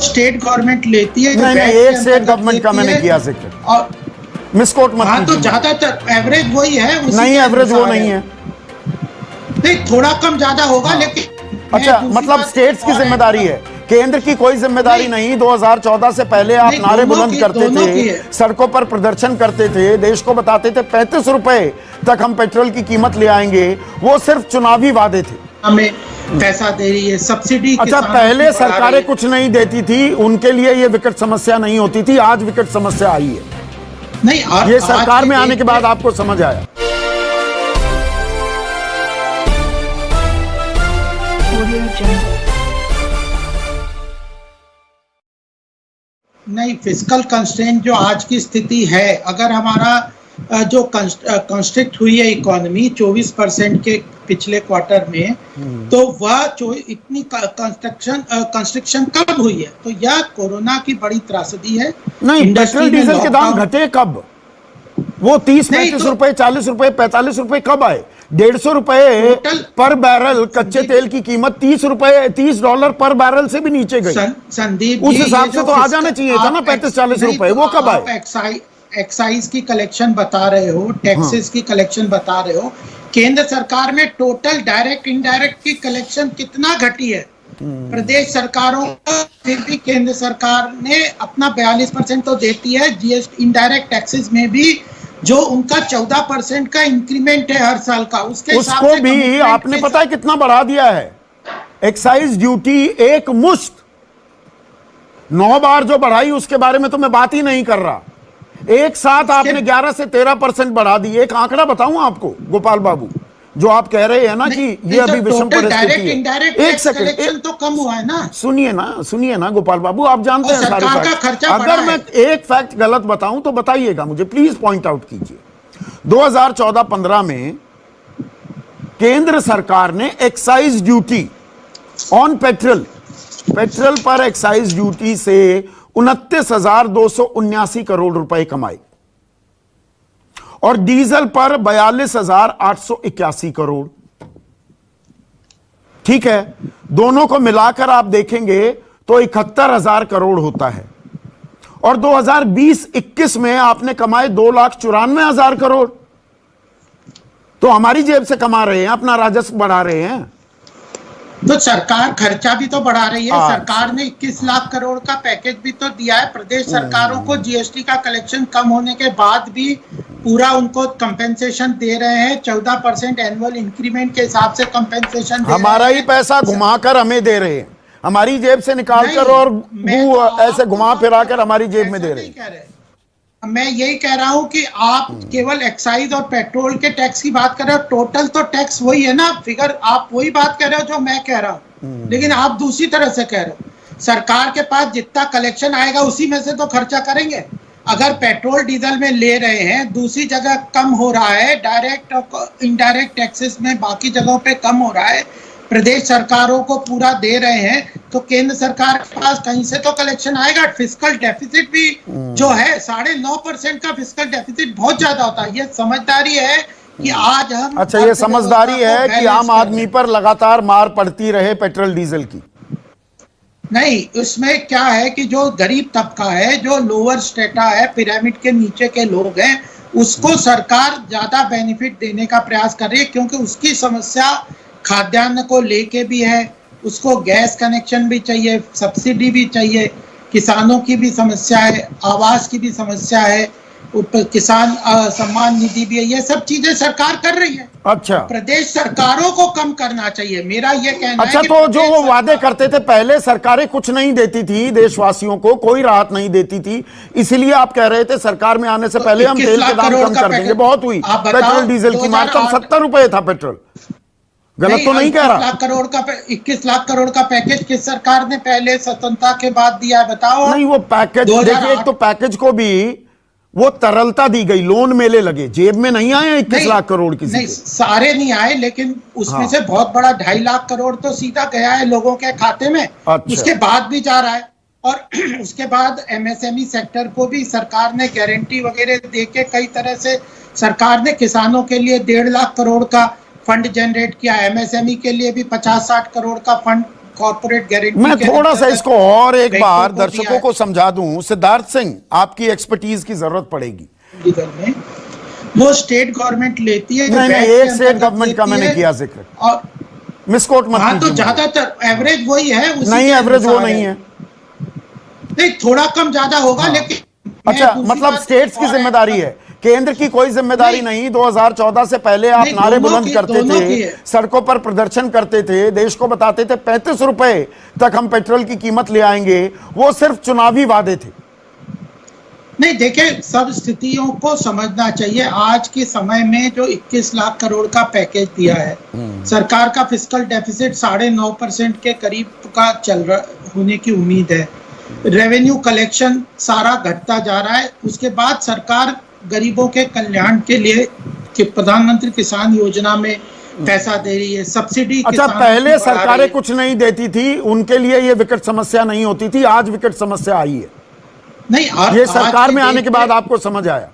State government लेती है। नहीं नहीं, एक स्टेट गवर्नमेंट का मैंने किया जिक्र, और मिसकोट मत हाँ, तो कीजिए। ज्यादातर एवरेज वही है। नहीं, एवरेज वो नहीं है। नहीं, थोड़ा कम ज्यादा होगा। हाँ। लेकिन अच्छा, मतलब स्टेट्स की जिम्मेदारी है, केंद्र की कोई जिम्मेदारी नहीं। 2014 से पहले आप नारे बुलंद करते थे, सड़कों पर प्रदर्शन करते थे, देश को बताते थे 35 रुपए तक हम पेट्रोल की कीमत ले आएंगे। वो सिर्फ चुनावी वादे थे। हमें पैसा दे रही है, सब्सिडी। अच्छा, पहले सरकारें कुछ नहीं देती थी, उनके लिए ये विकट समस्या नहीं होती थी। आज विकट समस्या आई है। नहीं, और ये सरकार में आने के बाद आपको समझ आया। नहीं, फिस्कल कंस्ट्रेंट जो आज की स्थिति है, अगर हमारा जो कंस्ट्रक्ट हुई है इकोनॉमी 24% के पिछले क्वार्टर में, तो वह इतनी कंस्ट्रक्शन कब हुई है? तो यह कोरोना की बड़ी त्रासदी है। नहीं, पेट्रोल डीजल के दाम घटे कब? वो 30-35 रुपए, 40 रुपए, 45 रुपए कब आए? 150 रुपए पर बैरल कच्चे तेल की कीमत $30 पर बैरल से भी नीचे गई। संदीप, उस हिसाब से तो आ जाना चाहिए था ना 35-40 रुपए। वो कब आए? एक्साइज की कलेक्शन बता रहे हो, टैक्सेस की कलेक्शन बता रहे हो। केंद्र सरकार में टोटल डायरेक्ट इनडायरेक्ट की कलेक्शन कितना घटी है? प्रदेश सरकारों को फिर भी केंद्र सरकार ने अपना 42% तो देती है। जीएसटी इनडायरेक्ट टैक्सेस में भी जो उनका 14% का इंक्रीमेंट है हर साल का, उसको भी आपने पता है कितना बढ़ा दिया है? एक्साइज ड्यूटी एक मुश्त 9 बार जो बढ़ाई, उसके बारे में तो मैं बात ही नहीं कर रहा। एक साथ आपने 11 से 13% बढ़ा दी। एक आंकड़ा बताऊं आपको गोपाल बाबू, जो आप कह रहे हैं ना कि ये अभी विषम परिस्थिति है। एक सेकंड, तो कम हुआ है ना। सुनिए ना गोपाल बाबू, आप जानते हैं सारे फैक्ट। अगर मैं एक फैक्ट गलत बताऊं तो बताइएगा मुझे, प्लीज पॉइंट आउट कीजिए। 2014-15 में केंद्र सरकार ने एक्साइज ड्यूटी ऑन पेट्रोल पर एक्साइज ड्यूटी से 29,279 करोड़ रुपए कमाए और डीजल पर 42,881 करोड़। ठीक है, दोनों को मिलाकर आप देखेंगे तो 71,000 करोड़ होता है। और 2020-21 में आपने कमाए 2,94,000 करोड़। तो हमारी जेब से कमा रहे हैं, अपना राजस्व बढ़ा रहे हैं। तो सरकार खर्चा भी तो बढ़ा रही है। सरकार ने 21 लाख करोड़ का पैकेज भी तो दिया है। प्रदेश सरकारों को जीएसटी का कलेक्शन कम होने के बाद भी पूरा उनको कंपेंसेशन दे रहे हैं। 14% एनुअल इंक्रीमेंट के हिसाब से कंपेंसेशन दे हमारा ही पैसा घुमाकर हमें दे रहे हैं, हमारी जेब से निकालकर और ऐसे घुमा फिरा कर हमारी जेब में दे रहे हैं। मैं यही कह रहा हूं कि आप केवल एक्साइज और पेट्रोल के टैक्स की बात कर रहे हो। टोटल तो टैक्स वही है ना, फिगर आप वही बात कर रहे हो जो मैं कह रहा हूं, लेकिन आप दूसरी तरह से कह रहे हो। सरकार के पास जितना कलेक्शन आएगा उसी में से तो खर्चा करेंगे। अगर पेट्रोल डीजल में ले रहे हैं, दूसरी जगह कम हो रहा है, डायरेक्ट और इनडायरेक्ट टैक्सेस में बाकी जगहों पे कम हो रहा है, प्रदेश सरकारों को पूरा दे रहे हैं, तो केंद्र सरकार के पास कहीं से तो कलेक्शन आएगा। फिस्कल डेफिसिट भी जो है 9.5% का फिस्कल डेफिसिट बहुत ज्यादा होता है। ये समझदारी है कि आज हम, अच्छा, ये समझदारी है कि आम आदमी पर लगातार मार पड़ती रहे पेट्रोल डीजल की? नहीं, उसमें क्या है कि जो गरीब तबका है, जो लोअर स्टेटा है, पिरामिड के नीचे के लोग हैं, उसको सरकार ज्यादा बेनिफिट देने का प्रयास कर रही है, क्योंकि उसकी समस्या खाद्यान्न को लेके भी है, उसको गैस कनेक्शन भी चाहिए, सब्सिडी भी चाहिए, किसानों की भी समस्या है, आवास की भी समस्या है, किसान सम्मान निधि भी है। ये सब चीजें सरकार कर रही है। अच्छा, प्रदेश सरकारों को कम करना चाहिए, मेरा ये कहना है। अच्छा, तो जो वो वादे करते थे पहले, सरकारें कुछ नहीं देती थी देशवासियों को, कोई राहत नहीं देती थी, इसीलिए आप कह रहे थे सरकार में आने से पहले हम तेल के दाम कम कर देंगे। बहुत हुई पेट्रोल डीजल की मार, तब 70 रुपए था पेट्रोल। गलत तो नहीं कह रहा। 21 लाख करोड़ का पैकेज किस सरकार ने पहले स्वतंत्रता के बाद दिया है, बताओ? नहीं, वो पैकेज देखिए, एक तो पैकेज को भी वो तरलता दी गई, लोन मेले लगे, जेब में नहीं आए 21 लाख करोड़ किसी नहीं, सारे नहीं आए, लेकिन उसमें से बहुत बड़ा 2.5 लाख करोड़ तो सीधा गया है लोगों के खाते में। अच्छा। उसके बाद भी जा रहा है। और उसके बाद एमएसएमई सेक्टर को भी सरकार ने गारंटी वगैरह देके कई तरह से सरकार ने किसानों के लिए 1.5 लाख करोड़ का फंड जनरेट किया। एमएसएमई के लिए भी 50-60 करोड़ का फंड कॉर्पोरेट गारंटी। मैं थोड़ा सा इसको और एक बार बैंकों को दर्शकों दिया को समझा दूं। सिद्धार्थ सिंह, आपकी एक्सपर्टीज की जरूरत पड़ेगी। लीगल में वो स्टेट गवर्नमेंट लेती है, जो नहीं, बैंक एक के स्टेट अंतर्गत गवर्नमेंट का लेती मैंने है, किया जिक्र, और मिसकोट मत हाँ तो कीजिए मुझे। ज्यादातर एवरेज वही है, उसी नहीं, के एवरेज वो अनुसार नहीं है। नहीं, थोड़ा कम ज्यादा होगा, हाँ। लेकिन मैं अच्छा, दूसरी मतलब बात स्टेट्स की और जिम्मेदारी ऐड है, केंद्र की कोई जिम्मेदारी नहीं। 2014 से पहले आप नहीं, नारे दोनों बुलंद की- करते दोनों की थे, है। सड़कों पर प्रदर्शन करते थे, देश को बताते थे 35 रुपए तक हम पेट्रोल की कीमत ले आएंगे। वो सिर्फ चुनावी वादे थे। नहीं, देखिए, सब स्थितियों को समझना चाहिए। आज के समय में जो 21 लाख करोड़ का पैकेज दिया है, सरकार का फिस्कल डेफिसिट 9.5% के करीब का चल रहा होने की उम्मीद है। रेवेन्यू कलेक्शन सारा घटता जा रहा है। उसके बाद सरकार गरीबों के कल्याण के लिए कि प्रधानमंत्री किसान योजना में पैसा दे रही है, सब्सिडी अच्छा, किसानों की पहले बढ़ा रही सरकारें है। कुछ नहीं देती थी, उनके लिए ये विकट समस्या नहीं होती थी। आज विकट समस्या आई है। नहीं, ये सरकार में आने के बाद आपको समझ आया।